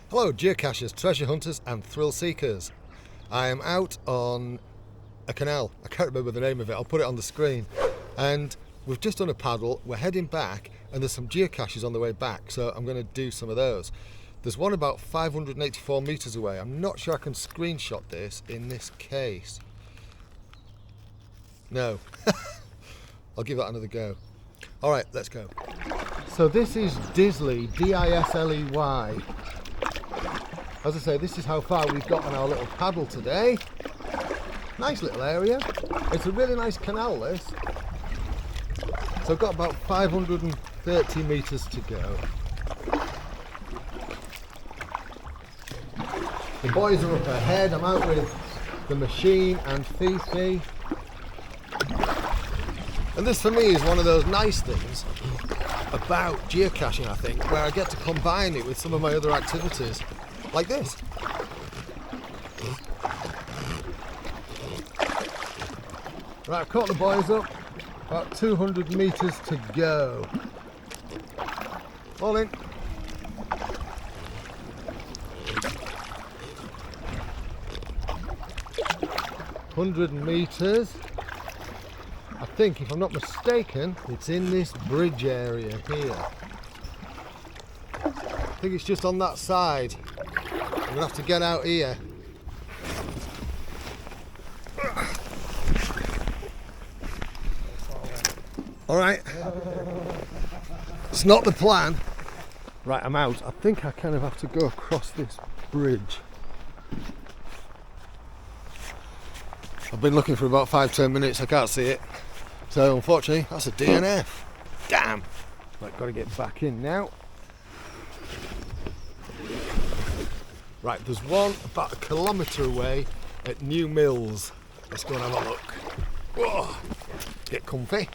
Hello geocachers, treasure hunters and thrill seekers. I am out on a canal. I can't remember the name of it, I'll put it on the screen. And we've just done a paddle, we're heading back and there's some geocaches on the way back, so I'm going to do some of those. There's one about 584 metres away. I'm not sure I can screenshot this in this case. No. I'll give that another go. Alright, let's go. So this is Disley, D-I-S-L-E-Y. As I say, this is how far we've got on our little paddle today. Nice little area. It's a really nice canal, this. So I've got about 530 metres to go. The boys are up ahead. I'm out with the machine and Fifi. And this for me is one of those nice things about geocaching, I think, where I get to combine it with some of my other activities. Like this. Right, I've caught the boys up. About 200 metres to go. All in. $100 metres. I think, if I'm not mistaken, it's in this bridge area here. I think it's just on that side. I'm gonna have to get out here. All right. It's not the plan. Right, I'm out. I think I kind of have to go across this bridge. I've been looking for about 5-10 minutes. I can't see it. So unfortunately, that's a DNF. Damn. Right, got to get back in now. Right, there's one about 1 kilometre away at New Mills. Let's go and have a look. Whoa. Get comfy.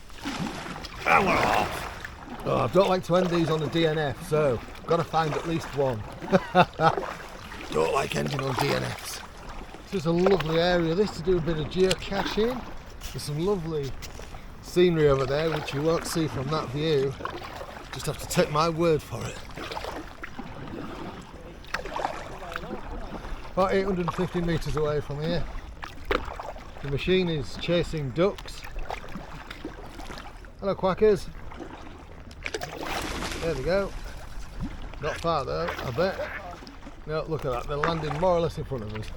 And we're off. Oh, I don't like to end these on a DNF, so I've got to find at least one. Don't like ending on DNFs. This is a lovely area, this, to do a bit of geocaching. There's some lovely scenery over there, which you won't see from that view. Just have to take my word for it. About 850 metres away from here. The machine is chasing ducks. Hello quackers. There they go. Not far though, I bet. No, look at that, they're landing more or less in front of us.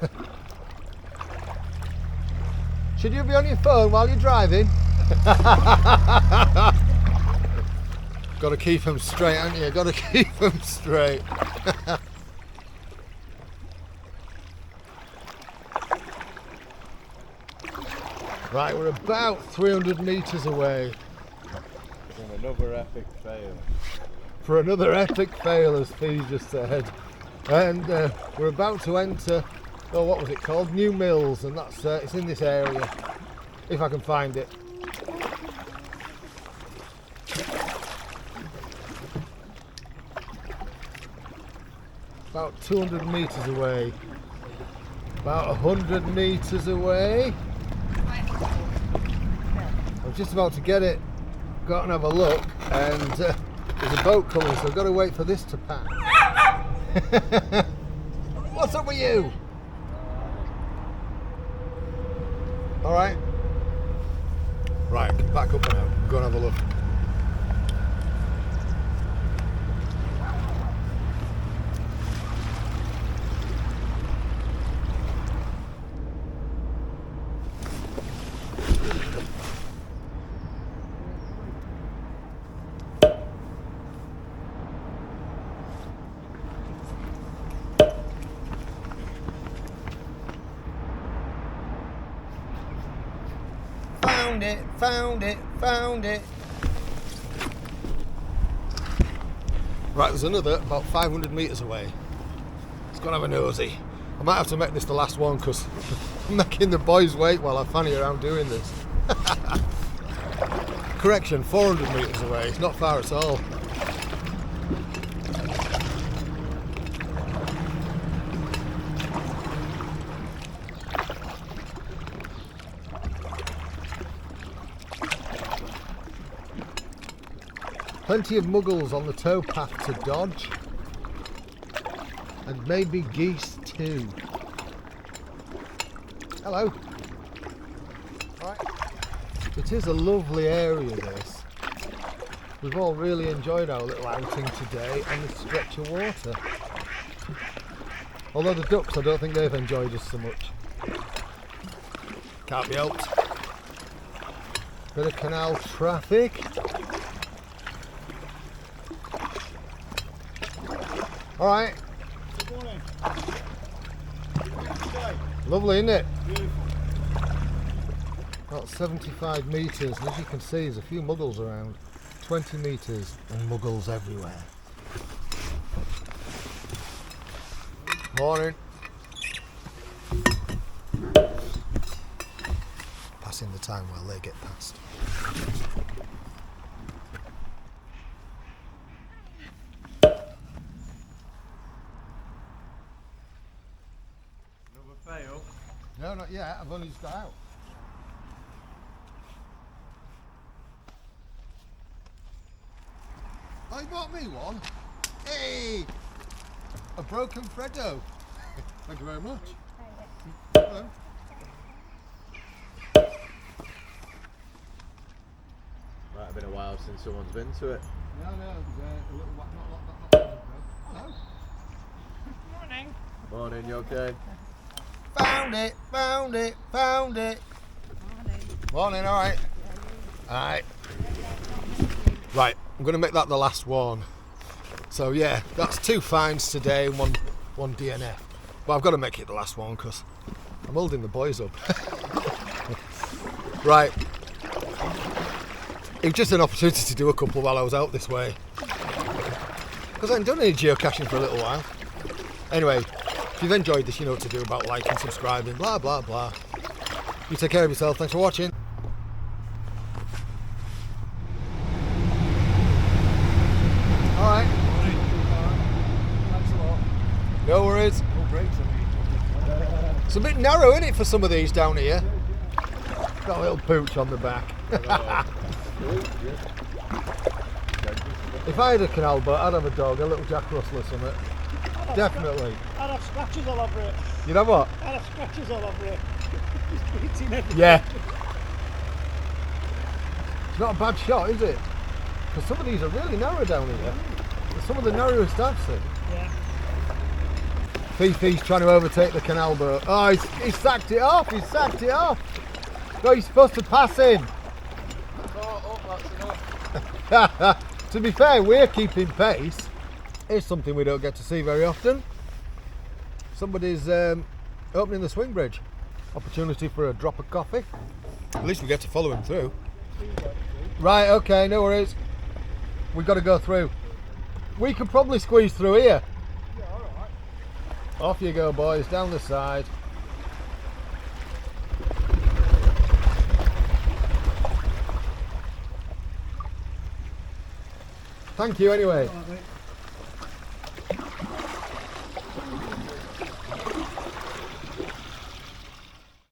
Should you be on your phone while you're driving? Got to keep them straight, haven't you? Got to keep them straight. Right, we're about 300 metres away. From another epic fail. For another epic fail, as Fee just said. And we're about to enter, oh, what was it called? New Mills, and that's it's in this area, if I can find it. About 200 metres away. About 100 metres away. I'm just about to get it. Got and have a look, and there's a boat coming, so I've got to wait for this to pass. What's up with you? Alright. Right, I can back up now. Go and have a look. Found it. Right, there's another about 500 metres away. Let's go and have a nosy. I might have to make this the last one because I'm making the boys wait while I fanny around doing this. Correction, 400 metres away. It's not far at all. Plenty of muggles on the towpath to dodge. And maybe geese too. Hello. Right. It is a lovely area, this. We've all really enjoyed our little outing today on this stretch of water. Although the ducks, I don't think they've enjoyed us so much. Can't be helped. Bit of canal traffic. Alright. Good morning. Lovely, isn't it? Beautiful. About 75 metres, and as you can see there's a few muggles around. 20 metres and muggles everywhere. Morning. Passing the time while they get past. Another fail. No, not yet. I've only just got out. Oh, you bought me one? Hey! A broken Freddo. Thank you very much. Hello. Might have been a while since someone's been to it. No, it was a little while, not long ago. Hello. Morning. Morning, you okay? Found it, found it, found it. Morning. Morning, alright. Alright. Right, I'm going to make that the last one. So yeah, that's 2 finds today and one DNF. But I've got to make it the last one because I'm holding the boys up. Right. It was just an opportunity to do a couple while I was out this way. Because I hadn't done any geocaching for a little while. Anyway, if you've enjoyed this, you know what to do about liking, subscribing, blah, blah, blah. You take care of yourself. Thanks for watching. Alright. Thanks a lot. No worries. No breaks, It's a bit narrow, isn't it, for some of these down here? Got a little pooch on the back. If I had a canal boat, I'd have a dog, a little Jack Russell or something. Definitely. I'd have scratches all over it. You know what? I'd have scratches all over it. Just beating everything. Yeah. It's not a bad shot, is it? Because some of these are really narrow down here. Some of the narrowest I've seen. Yeah. Fifi's trying to overtake the canal boat. Oh, he's sacked it off. He's sacked it off. No, he's supposed to pass him. To be fair, we're keeping pace. It's something we don't get to see very often. Somebody's opening the swing bridge. Opportunity for a drop of coffee. At least we get to follow him through. Right, okay, no worries. We've got to go through. We could probably squeeze through here. Yeah, alright. Off you go, boys, down the side. Thank you anyway. All right, mate.